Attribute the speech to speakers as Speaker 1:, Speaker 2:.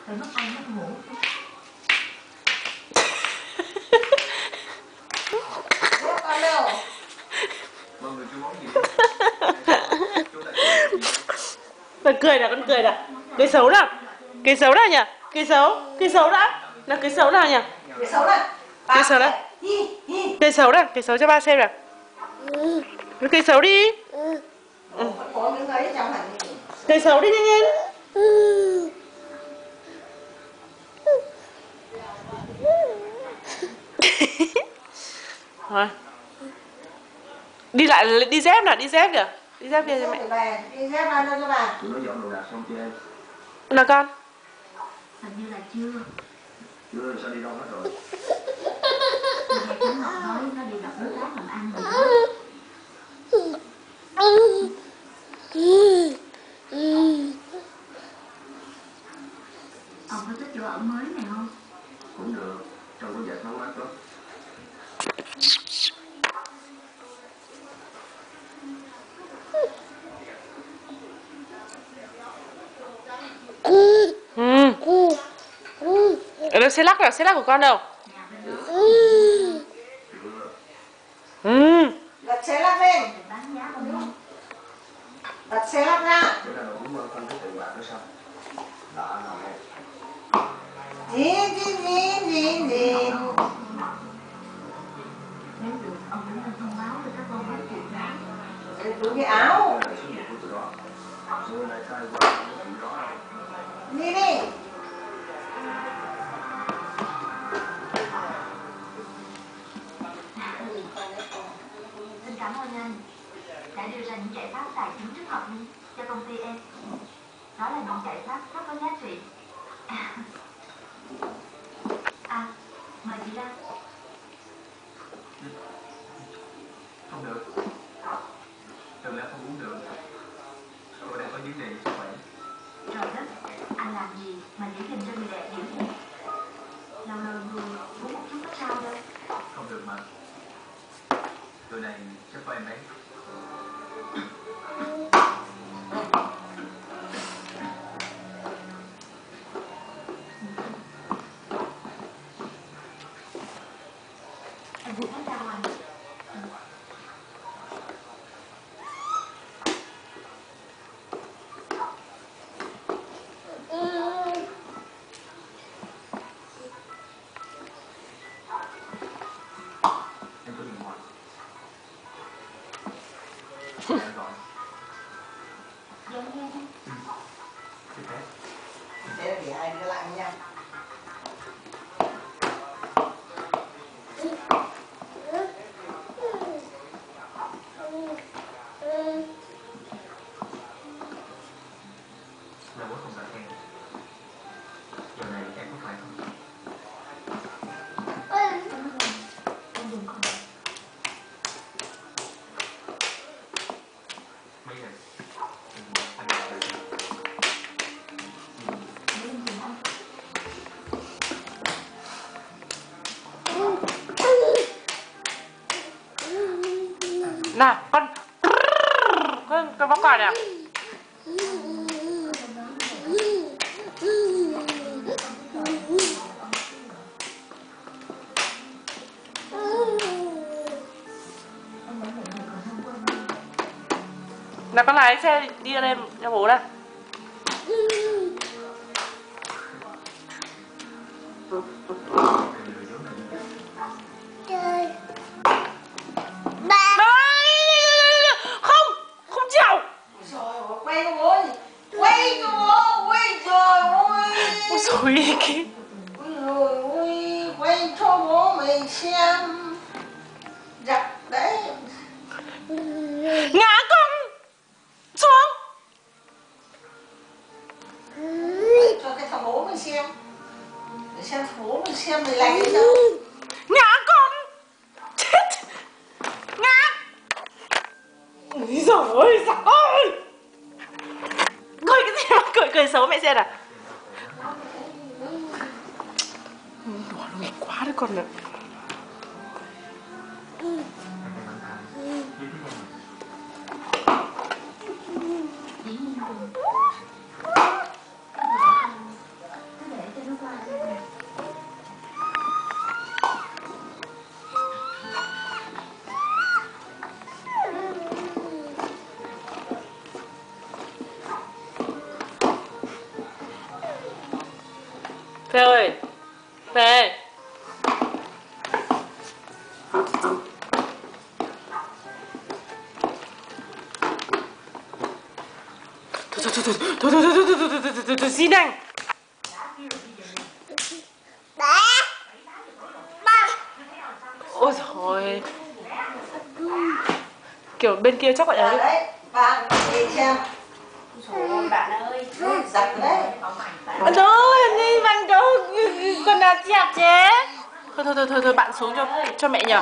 Speaker 1: Phải mất ăn mất ngủ.
Speaker 2: Con đâu?
Speaker 3: Con cười nè, con cười nè. Cười xấu nào. Cười xấu nào nhỉ? Cười xấu. Cười xấu đã. Nào cười xấu nào nhỉ?
Speaker 2: Cười xấu nào.
Speaker 3: Cười xấu nào. Cười xấu nào. Cười xấu cho ba xem nào. Cười xấu đi.
Speaker 2: Có miếng ấy trong hẳn.
Speaker 3: Cười xấu đi nhanh lên. Rồi. Đi lại, đi dép nào, đi dép kìa. Đi dép kia cho mẹ.
Speaker 2: Đi dép ai cho bà?
Speaker 4: Tụi nó dọn đồ đạc xong chưa?
Speaker 3: Nào con.
Speaker 1: Hình như là chưa.
Speaker 4: Chưa sao đi đâu hết rồi?
Speaker 1: Nghe cháu Ngọc nói nó đi gặp đối tác làm ăn rồi đó. Ông có thích chỗ ở mới này không?
Speaker 4: Cũng được, trong có giải phóng mát lắm.
Speaker 3: Ở đâu xe lắc nào, xe lắc của con đâu?
Speaker 2: Đặt xe lắc lên.
Speaker 1: Bán giá bao nhiêu?
Speaker 2: Đặt xe lắc ra.
Speaker 4: Bữa nào cũng phân cái tiền bạc nữa xong. Đã nào nghe.
Speaker 2: Nhìn.
Speaker 1: Nếu được, ông cũng nên thông báo cho các con biết chuyện đó.
Speaker 2: Đúng cái áo.
Speaker 4: Xưa này khai qua nó chuyện đó.
Speaker 2: Đi đi.
Speaker 1: Xin cảm ơn anh đã đưa ra những giải pháp tài chính rất hợp lý cho công ty em. Đó là những giải pháp rất có giá trị. À, mời chị Lan.
Speaker 4: Không được. Đừng lẽ không uống được. Tôi đang có vấn đề sức khỏe.
Speaker 1: Trời đất, anh làm gì mà giữ gìn cho người đẹp dữ vậy? Lâu lâu vừa uống một chút có sao đâu.
Speaker 4: Không được mà. Tôi này chắc có em đấy.
Speaker 1: Em vừa thấy ra ngoài.
Speaker 4: Em có điện thoại. Em gọi.
Speaker 1: Dạ nghe.
Speaker 4: Chị thế.
Speaker 2: Thế là để hai đứa lại với nhau.
Speaker 4: Lâu quá không gặp em. Giờ này em có khỏe không?
Speaker 1: Em đừng còn.
Speaker 4: Mấy giờ? Anh gọi lại.
Speaker 1: Để em tìm anh.
Speaker 3: Nào, con bóc cỏ nào. Nào con lái xe đi ra đây cho bố đây. Không, không chịu.
Speaker 2: Rồi, quay cho bố. Quay cho bố. Quay trời ơi.
Speaker 3: Ôi dồi kia.
Speaker 2: Ôi trời ơi. Quay cho bố mình xem. Giặt đấy.
Speaker 3: Ngã con xuống.
Speaker 2: Cho cái thằng bố mình xem. Để xem thằng bố mình xem mày lành đến đâu.
Speaker 3: Ngã con. Chết. Ngã. Ôi giời ơi, giời ơi. Cười cái gì mà cười xấu mẹ xem nào. Đùa nó nghịch quá đấy con nữa.
Speaker 1: Dĩ nhiên rồi. Cứ để
Speaker 3: Phê ơi, Phê. Thôi, xin anh. Ôi trời, kiểu bên kia chắc gọi là
Speaker 2: đấy, bạn đi xem.
Speaker 1: Bạn ơi,
Speaker 2: Giặt đấy.
Speaker 3: thôi đi bằng đâu còn là chặt chế. Thôi bạn xuống cho mẹ nhờ.